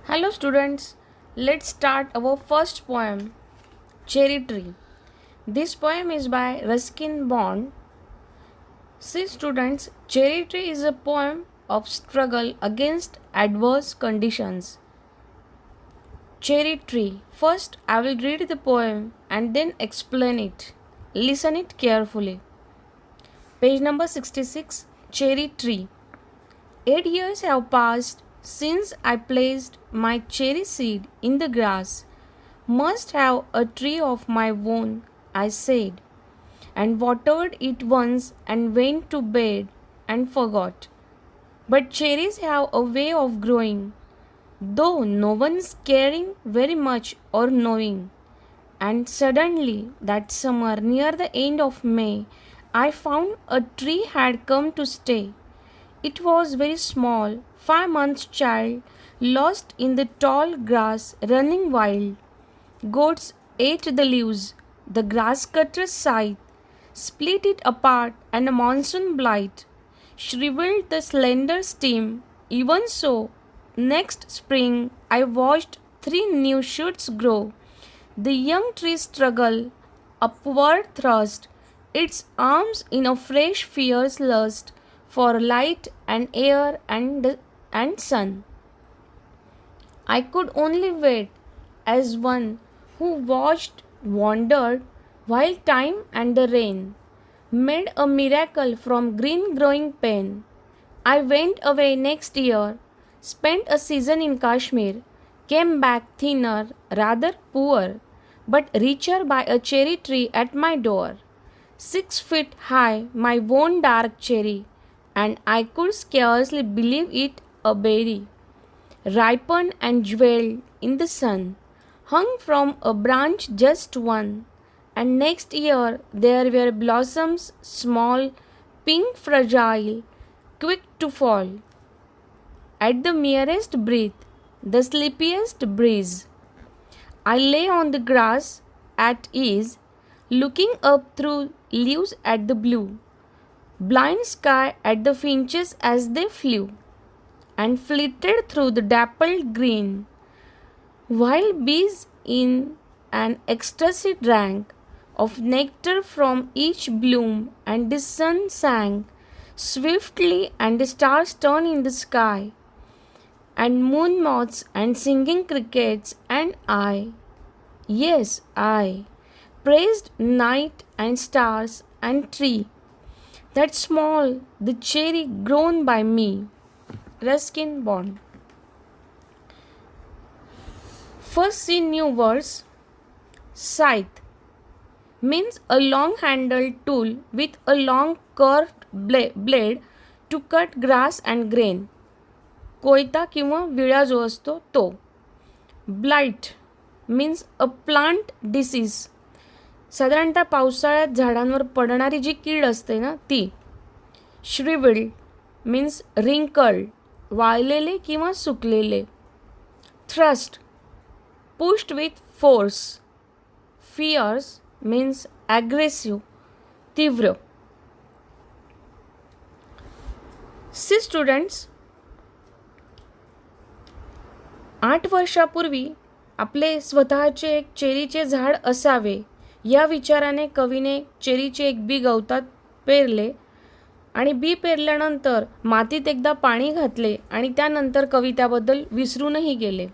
Hello students, let's start our first poem, Cherry Tree. This poem is by Ruskin Bond. See students, Cherry Tree is a poem of struggle against adverse conditions. Cherry Tree. First I will read the poem and then explain it. Listen it carefully. Page number 66, Cherry Tree. 8 years have passed since I placed my cherry seed in the grass. Must have a tree of my own, I said, and watered it once and went to bed and forgot. But cherries have a way of growing, though no one's caring very much or knowing. And suddenly, that summer, near the end of May, I found a tree had come to stay. It was very small, 5 months child, lost in the tall grass, running wild. Goats ate the leaves, the grass cutter's scythe split it apart, and a monsoon blight shriveled the slender stem. Even so, next spring I watched 3 new shoots grow. The young tree struggle, upward thrust, its arms in a fresh fierce lust for light and air and sun. I could only wait as one who watched, wondered, while time and the rain made a miracle from green growing pain. I went away next year, spent a season in Kashmir, came back thinner, rather poor, but richer by a cherry tree at my door. 6 feet high, my own dark cherry, and I could scarcely believe it a berry, ripened and jeweled in the sun, hung from a branch just one, and next year there were blossoms small, pink fragile, quick to fall, at the merest breath, the sleepiest breeze. I lay on the grass at ease, looking up through leaves at the blue, blind sky at the finches as they flew, and flitted through the dappled green, while bees in an ecstasy drank of nectar from each bloom, and the sun sank swiftly, and the stars turned in the sky, and moon moths and singing crickets, and I, yes, I, praised night and stars and tree, that small, the cherry grown by me. Ruskin Bond. First see new words. Scythe means a long handled tool with a long curved blade to cut grass and grain. कोयता किंवा विळा जो असतो तो. Blight means a plant disease, साधारणतः पावसाळ्यात झाडांवर पडणारी जी कीड असते ना ती. श्रिविल्ड मीन्स रिंकल्ड, वाळलेले किंवा सुकलेले. Thrust pushed with force. Fierce means aggressive, तीव्र. सी स्टुडंट्स, 8 वर्षापूर्वी आपले स्वतःचे एक चेरीचे झाड असावे या विचाराने कवीने चेरीचे एक बी गवतात पेरले आणि बी पेरल्यानंतर मातीत एकदा पाणी घातले आणि त्यानंतर कवी त्याबद्दल विसरूनही गेले.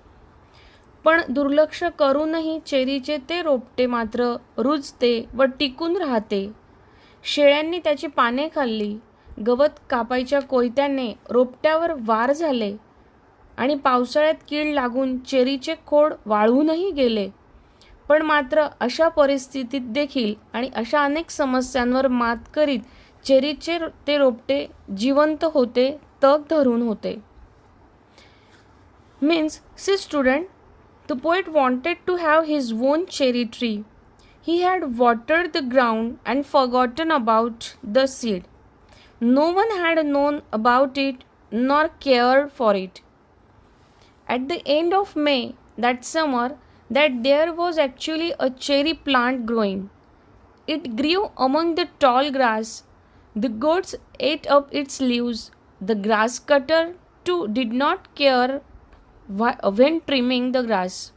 पण दुर्लक्ष करूनही चेरीचे ते रोपटे मात्र रुजते व टिकून राहते. शेळ्यांनी त्याची पाने खाल्ली, गवत कापायच्या कोयत्याने रोपट्यावर वार झाले आणि पावसाळ्यात कीड लागून चेरीचे खोड वाळूनही गेले. पण मात्र अशा परिस्थितीत देखील आणि अशा अनेक समस्यांवर मात करीत चेरीचे ते रोपटे जिवंत होते, तग धरून होते. Means see student, the poet wanted to have his own cherry tree. He had watered the ground and forgotten about the seed. No one had known about it nor cared for it. At the end of May that summer, that there was actually a cherry plant growing. It grew among the tall grass. The goats ate up its leaves. The grass cutter too did not care when trimming the grass,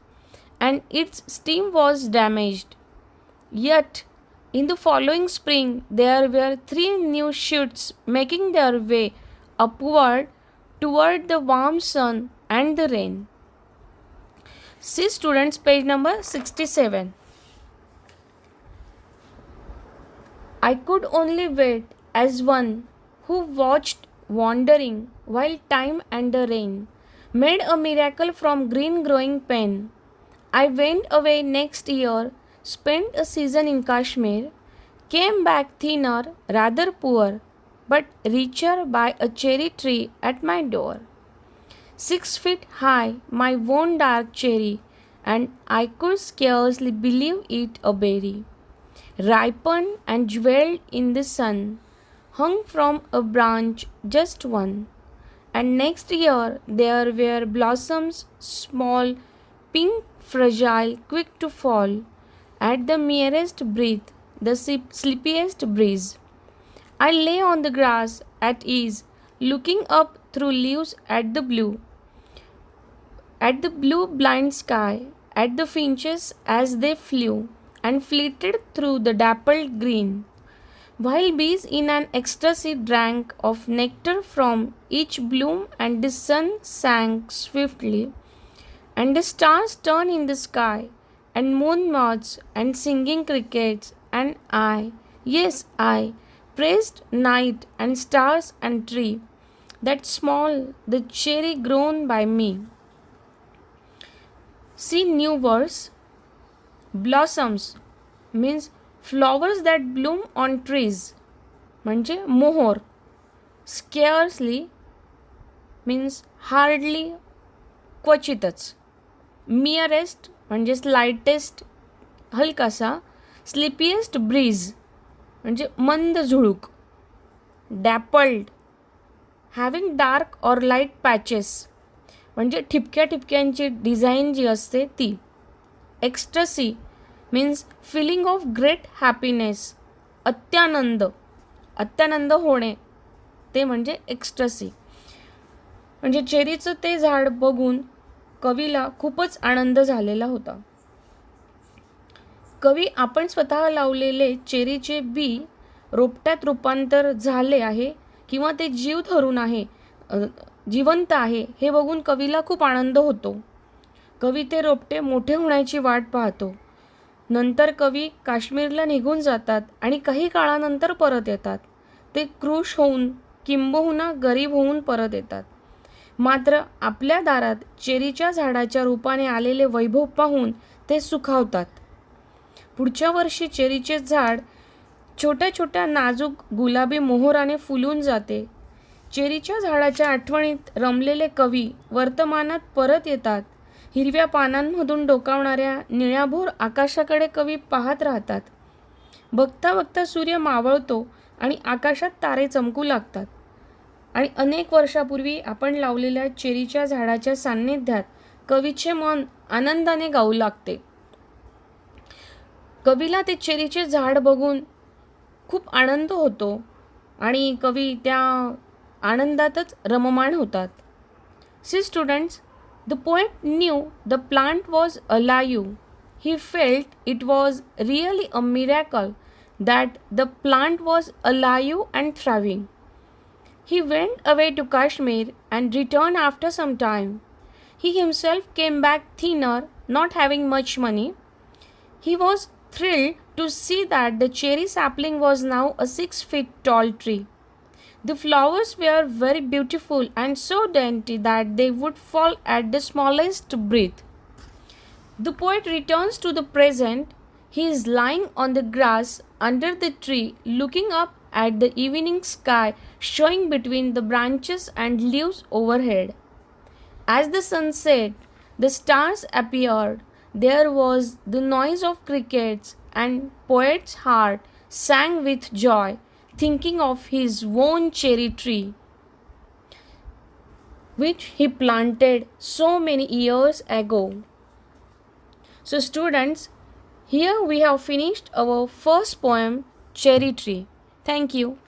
and its stem was damaged. Yet, in the following spring, there were 3 new shoots making their way upward toward the warm sun and the rain. See students, page number 67. I could only wait as one who watched wandering while time and the rain made a miracle from green growing pain. I went away next year, spent a season in Kashmir, came back thinner, rather poor, but richer by a cherry tree at my door. 6 feet high, my one dark cherry, and I could scarcely believe it a berry. Ripened and jeweled in the sun, hung from a branch just one. And next year there were blossoms small, pink, fragile, quick to fall, at the merest breath, the sleepiest breeze. I lay on the grass at ease, looking up through leaves at the blue blind sky, at the finches as they flew and flitted through the dappled green, while bees in an ecstasy drank of nectar from each bloom, and the sun sank swiftly, and the stars turned in the sky, and moon moths and singing crickets, and I, yes, I, praised night and stars and tree, that small, the cherry grown by me. See new verse. Blossoms means flowers that bloom on trees, म्हणजे मोहर. Scarcely means hardly, क्वचितच. Merest म्हणजे slightest, हलकासा. Sleepiest breeze म्हणजे मंद झुळूक. Dappled having dark or light patches म्हणजे ठिपक्या ठिपक्यांची design जी असते ती. Ecstasy means feeling of great happiness, अत्यानंद होणे, ते म्हणजे एक्स्टसी. म्हणजे चेरीचं ते झाड बघून कवीला खूपच आनंद झालेला होता. कवी आपण स्वतः लावलेले चेरीचे बी रोपट्यात रूपांतर झाले आहे किंवा ते जीव धरून आहे, जिवंत आहे, हे बघून कवीला खूप आनंद होतो. कवी ते रोपटे मोठे होण्याची वाट पाहतो. नंतर कवी काश्मीरला निघून जातात आणि काही काळानंतर परत येतात. ते कृश होऊन किंबहुना गरीब होऊन परत येतात. मात्र आपल्या दारात चेरीच्या झाडाच्या रूपाने आलेले वैभव पाहून ते सुखावतात. पुढच्या वर्षी चेरीचे झाड छोट्या छोट्या नाजूक गुलाबी मोहराने फुलून जाते. चेरीच्या झाडाच्या आठवणीत रमलेले कवी वर्तमानात परत येतात. हिरव्या पानांमधून डोकावणाऱ्या निळ्याभोर आकाशाकडे कवी पाहत राहतात. बघता बघता सूर्य मावळतो आणि आकाशात तारे चमकू लागतात. आणि अनेक वर्षापूर्वी आपण लावलेल्या चेरीच्या झाडाच्या सान्निध्यात कवीचे मन आनंदाने गाऊ लागते. कवीला ते चेरीचे झाड बघून खूप आनंद होतो आणि कवी त्या आनंदातच रममाण होतात. See students, the poet knew the plant was alive. He felt it was really a miracle that the plant was alive and thriving. He went away to Kashmir and returned after some time. He himself came back thinner, not having much money. He was thrilled to see that the cherry sapling was now a 6 feet tall tree. The flowers were very beautiful and so dainty that they would fall at the smallest breath. The poet returns to the present. He is lying on the grass under the tree, looking up at the evening sky showing between the branches and leaves overhead. As the sun set, the stars appeared. There was the noise of crickets, and poet's heart sang with joy, thinking of his own cherry tree, which he planted so many years ago. So students, here we have finished our first poem, Cherry Tree. Thank you.